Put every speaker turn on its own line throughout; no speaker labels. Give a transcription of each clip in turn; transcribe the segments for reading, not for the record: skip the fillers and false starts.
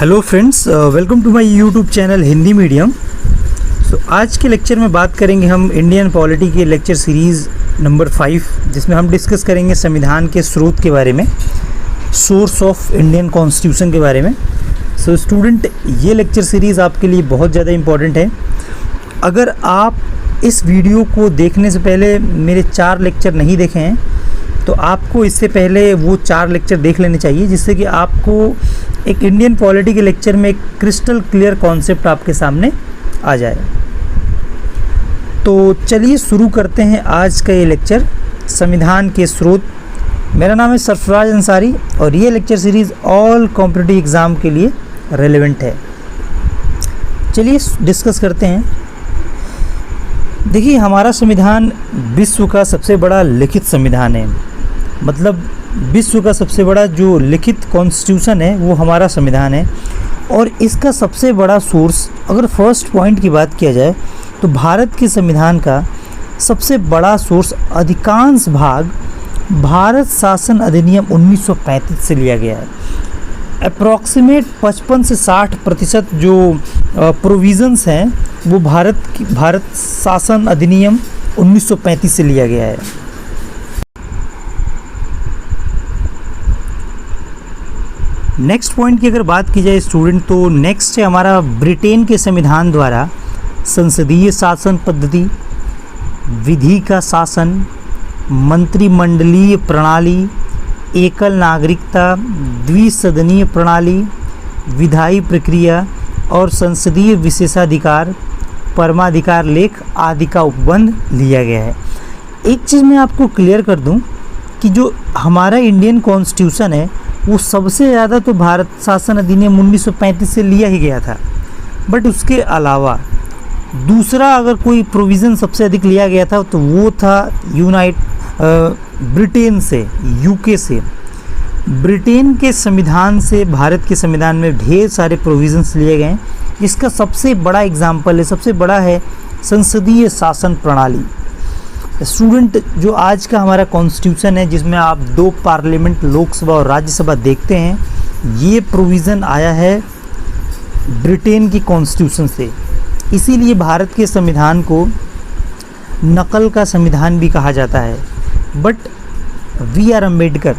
Hello friends, welcome to my YouTube channel Hindi medium. आज के lecture में बात करेंगे हम इंडियन पॉलिटी के लेक्चर सीरीज़ नंबर 5, जिसमें हम डिस्कस करेंगे संविधान के स्रोत के बारे में, सोर्स ऑफ इंडियन कॉन्स्टिट्यूशन के बारे में। स्टूडेंट, ये लेक्चर सीरीज़ आपके लिए बहुत ज़्यादा इम्पॉर्टेंट है। अगर आप इस वीडियो को देखने से पहले मेरे 4 लेक्चर नहीं देखे हैं तो आपको इससे पहले वो 4 लेक्चर देख लेने चाहिए, जिससे कि आपको एक इंडियन पॉलिटी के लेक्चर में एक क्रिस्टल क्लियर कॉन्सेप्ट आपके सामने आ जाए। तो चलिए शुरू करते हैं आज का ये लेक्चर, संविधान के स्रोत। मेरा नाम है सरफराज अंसारी और ये lecture series all competitive exam के लिए रेलेवेंट है। चलिए डिस्कस करते हैं। देखिए, हमारा संविधान विश्व का सबसे बड़ा लिखित संविधान है। मतलब विश्व का सबसे बड़ा जो लिखित कॉन्स्टिट्यूशन है वो हमारा संविधान है। और इसका सबसे बड़ा सोर्स, अगर फर्स्ट पॉइंट की बात किया जाए तो भारत के संविधान का सबसे बड़ा सोर्स अधिकांश भाग भारत शासन अधिनियम 1935 से लिया गया है। अप्रॉक्सीमेट 55 से 60% जो प्रोविज़न्स हैं वो भारत शासन अधिनियम 1935 से लिया गया है। नेक्स्ट पॉइंट की अगर बात की जाए स्टूडेंट, तो नेक्स्ट है हमारा ब्रिटेन के संविधान द्वारा संसदीय शासन पद्धति, विधि का शासन, मंत्रिमंडलीय प्रणाली, एकल नागरिकता, द्विसदनीय प्रणाली, विधायी प्रक्रिया और संसदीय विशेषाधिकार, परमाधिकार लेख आदि का उपबंध लिया गया है। एक चीज़ मैं आपको क्लियर कर दूं कि जो हमारा इंडियन कॉन्स्टिट्यूशन है वो सबसे ज़्यादा तो भारत शासन अधिनियम 1935 से लिया ही गया था, बट उसके अलावा दूसरा अगर कोई प्रोविज़न सबसे अधिक लिया गया था तो वो था ब्रिटेन से, यूके से। ब्रिटेन के संविधान से भारत के संविधान में ढेर सारे प्रोविज़न्स लिए गए हैं। इसका सबसे बड़ा एग्जाम्पल है, सबसे बड़ा है संसदीय शासन प्रणाली। स्टूडेंट, जो आज का हमारा कॉन्स्टिट्यूशन है जिसमें आप 2 पार्लियामेंट, लोकसभा और राज्यसभा देखते हैं, ये प्रोविज़न आया है ब्रिटेन की कॉन्स्टिट्यूशन से। इसीलिए भारत के संविधान को नकल का संविधान भी कहा जाता है। बट वी आर अम्बेडकर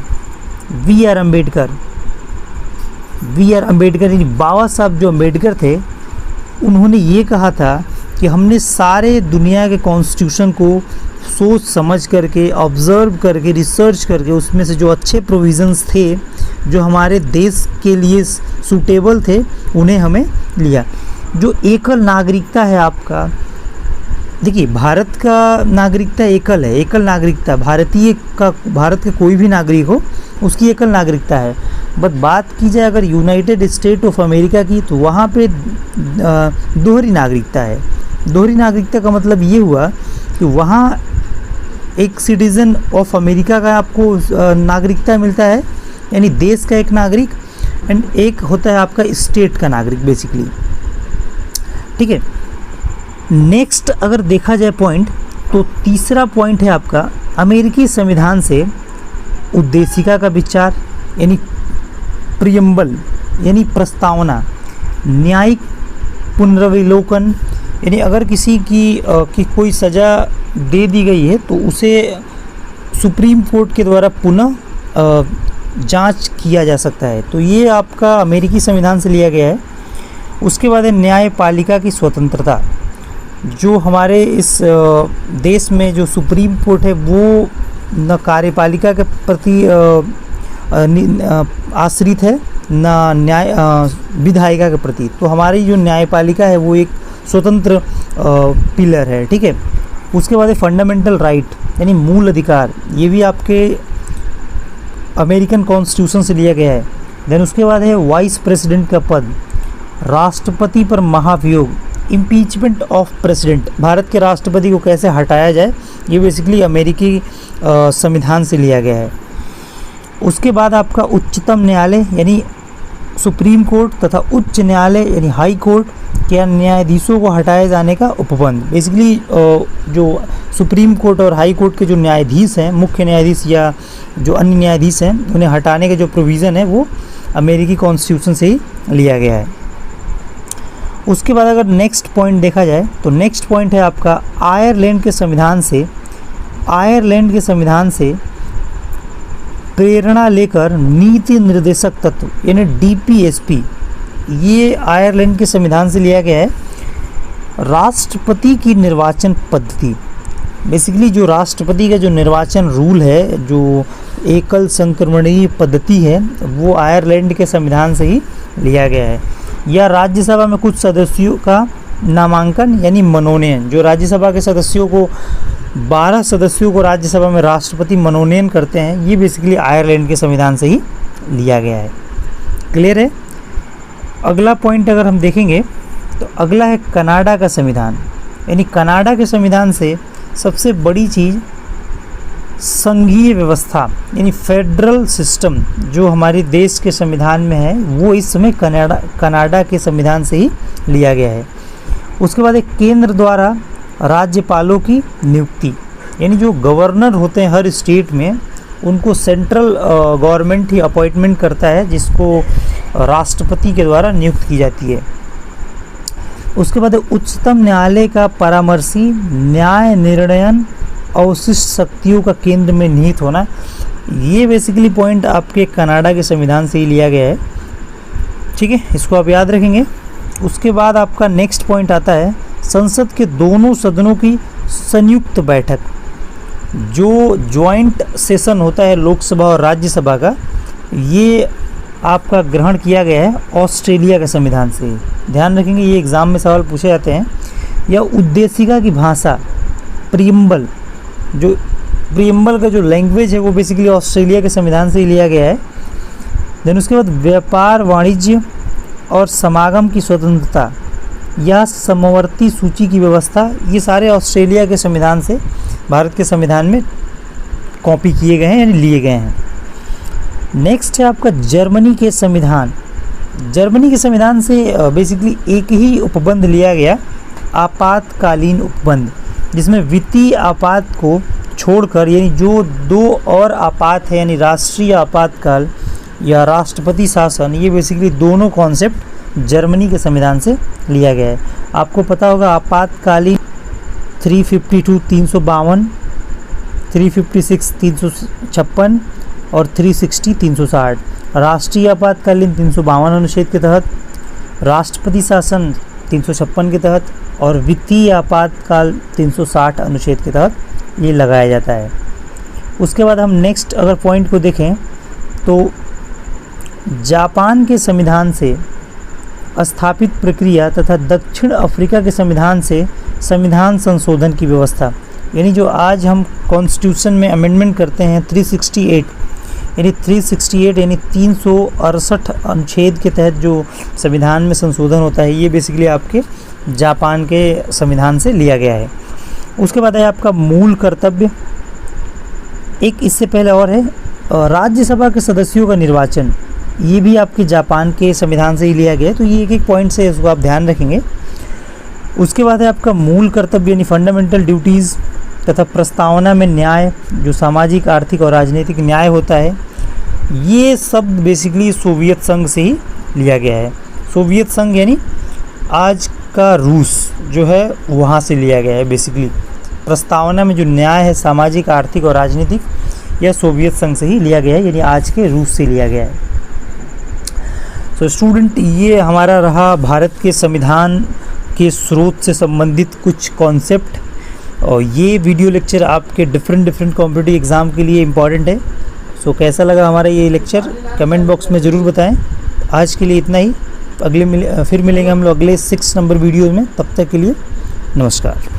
यानी बाबा साहब जो अम्बेडकर थे, उन्होंने ये कहा था कि हमने सारे दुनिया के कॉन्स्टिट्यूशन को सोच समझ करके, ऑब्ज़र्व करके, रिसर्च करके, उसमें से जो अच्छे प्रोविज़न्स थे जो हमारे देश के लिए सूटेबल थे उन्हें हमें लिया। जो एकल नागरिकता है आपका, देखिए भारत का नागरिकता एकल है, एकल नागरिकता भारत का कोई भी नागरिक हो उसकी एकल नागरिकता है। बट बात की जाए अगर यूनाइटेड स्टेट ऑफ अमेरिका की, तो वहाँ पे दोहरी नागरिकता है। दोहरी नागरिकता का मतलब ये हुआ कि वहाँ एक सिटीज़न ऑफ अमेरिका का आपको नागरिकता मिलता है, यानी देश का एक नागरिक, एंड एक होता है आपका स्टेट का नागरिक बेसिकली। ठीक है। नेक्स्ट अगर देखा जाए पॉइंट, तो तीसरा पॉइंट है आपका अमेरिकी संविधान से उद्देशिका का विचार, यानी प्रियम्बल यानी प्रस्तावना, न्यायिक पुनर्विलोकन, यानी अगर किसी की कोई सज़ा दे दी गई है तो उसे सुप्रीम कोर्ट के द्वारा पुनः जांच किया जा सकता है। तो ये आपका अमेरिकी संविधान से लिया गया है। उसके बाद है न्यायपालिका की स्वतंत्रता। जो हमारे इस देश में जो सुप्रीम कोर्ट है वो न कार्यपालिका के प्रति आश्रित है, न विधायिका के प्रति। तो हमारी जो न्यायपालिका है वो एक स्वतंत्र पिलर है। ठीक है। उसके बाद है फंडामेंटल राइट, यानी मूल अधिकार। ये भी आपके अमेरिकन कॉन्स्टिट्यूशन से लिया गया है। देन उसके बाद है वाइस प्रेसिडेंट का पद, राष्ट्रपति पर महाभियोग, इम्पीचमेंट ऑफ प्रेसिडेंट, भारत के राष्ट्रपति को कैसे हटाया जाए, ये बेसिकली अमेरिकी संविधान से लिया गया है। उसके बाद आपका उच्चतम न्यायालय यानी सुप्रीम कोर्ट तथा उच्च न्यायालय यानी हाई कोर्ट के न्यायाधीशों को हटाए जाने का उपबंध। बेसिकली जो सुप्रीम कोर्ट और हाई कोर्ट के जो न्यायाधीश हैं, मुख्य न्यायाधीश या जो अन्य न्यायाधीश हैं, उन्हें हटाने के जो प्रोविज़न है वो अमेरिकी कॉन्स्टिट्यूशन से ही लिया गया है। उसके बाद अगर नेक्स्ट पॉइंट देखा जाए तो नेक्स्ट पॉइंट है आपका आयरलैंड के संविधान से प्रेरणा लेकर नीति निर्देशक तत्व यानी DPSP, ये आयरलैंड के संविधान से लिया गया है। राष्ट्रपति की निर्वाचन पद्धति, बेसिकली जो राष्ट्रपति का जो निर्वाचन रूल है, जो एकल संक्रमणीय पद्धति है, वो आयरलैंड के संविधान से ही लिया गया है। या राज्यसभा में कुछ सदस्यों का नामांकन यानी मनोनयन, जो राज्यसभा के सदस्यों को 12 सदस्यों को राज्यसभा में राष्ट्रपति मनोनयन करते हैं, ये बेसिकली आयरलैंड के संविधान से ही लिया गया है। क्लियर है। अगला पॉइंट अगर हम देखेंगे तो अगला है कनाडा का संविधान। यानी कनाडा के संविधान से सबसे बड़ी चीज़ संघीय व्यवस्था यानी फेडरल सिस्टम जो हमारे देश के संविधान में है, वो इस समय कनाडा के संविधान से ही लिया गया है। उसके बाद एक केंद्र द्वारा राज्यपालों की नियुक्ति, यानी जो गवर्नर होते हैं हर स्टेट में, उनको सेंट्रल गवर्नमेंट ही अपॉइंटमेंट करता है, जिसको राष्ट्रपति के द्वारा नियुक्त की जाती है। उसके बाद उच्चतम न्यायालय का परामर्शी न्याय निर्णयन अवशिष्ट शक्तियों का केंद्र में निहित होना, ये बेसिकली पॉइंट आपके कनाडा के संविधान से ही लिया गया है। ठीक है, इसको आप याद रखेंगे। उसके बाद आपका नेक्स्ट पॉइंट आता है संसद के दोनों सदनों की संयुक्त बैठक, जो जॉइंट सेशन होता है लोकसभा और राज्यसभा का, ये आपका ग्रहण किया गया है ऑस्ट्रेलिया के संविधान से। ध्यान रखेंगे, ये एग्ज़ाम में सवाल पूछे जाते हैं। या उद्देशिका की भाषा प्रीएम्बल, जो प्रीएम्बल का जो लैंग्वेज है वो बेसिकली ऑस्ट्रेलिया के संविधान से ही लिया गया है। देन उसके बाद व्यापार, वाणिज्य और समागम की स्वतंत्रता या समवर्ती सूची की व्यवस्था, ये सारे ऑस्ट्रेलिया के संविधान से भारत के संविधान में कॉपी किए गए हैं यानी लिए गए हैं। नेक्स्ट है आपका जर्मनी के संविधान। जर्मनी के संविधान से बेसिकली एक ही उपबंध लिया गया, आपातकालीन उपबंध, जिसमें वित्तीय आपात को छोड़कर यानी जो दो और आपात है यानी राष्ट्रीय आपातकाल या राष्ट्रपति शासन, ये बेसिकली दोनों कॉन्सेप्ट जर्मनी के संविधान से लिया गया है। आपको पता होगा आपातकालीन 352 352, 356 356 और 360 360। राष्ट्रीय आपातकालीन 352 अनुच्छेद के तहत, राष्ट्रपति शासन 356 के तहत और वित्तीय आपातकाल 360 अनुच्छेद के तहत ये लगाया जाता है। उसके बाद हम नेक्स्ट अगर पॉइंट को देखें तो जापान के संविधान से स्थापित प्रक्रिया तथा दक्षिण अफ्रीका के संविधान से संविधान संशोधन की व्यवस्था, यानी जो आज हम कॉन्स्टिट्यूशन में अमेंडमेंट करते हैं 368 यानी 368 अनुच्छेद के तहत जो संविधान में संशोधन होता है, ये बेसिकली आपके जापान के संविधान से लिया गया है। उसके बाद है आपका मूल कर्तव्य। एक इससे पहले और है राज्यसभा के सदस्यों का निर्वाचन, ये भी आपके जापान के संविधान से ही लिया गया है। तो ये एक एक पॉइंट से इसको आप ध्यान रखेंगे। उसके बाद है आपका मूल कर्तव्य यानी फंडामेंटल ड्यूटीज़ तथा प्रस्तावना में न्याय, जो सामाजिक, आर्थिक और राजनीतिक न्याय होता है, ये शब्द बेसिकली सोवियत संघ से ही लिया गया है। सोवियत संघ यानी आज का रूस जो है वहाँ से लिया गया है। बेसिकली प्रस्तावना में जो न्याय है सामाजिक, आर्थिक और राजनीतिक, यह सोवियत संघ से ही लिया गया है यानी आज के रूस से लिया गया है। तो स्टूडेंट, ये हमारा रहा भारत के संविधान के स्रोत से संबंधित कुछ कॉन्सेप्ट, और ये वीडियो लेक्चर आपके डिफरेंट कॉम्पिटिटिव एग्ज़ाम के लिए इम्पॉर्टेंट है। सो कैसा लगा हमारा ये लेक्चर कमेंट बॉक्स में ज़रूर बताएं। आज के लिए इतना ही, फिर मिलेंगे हम लोग अगले 6 नंबर वीडियो में। तब तक के लिए नमस्कार।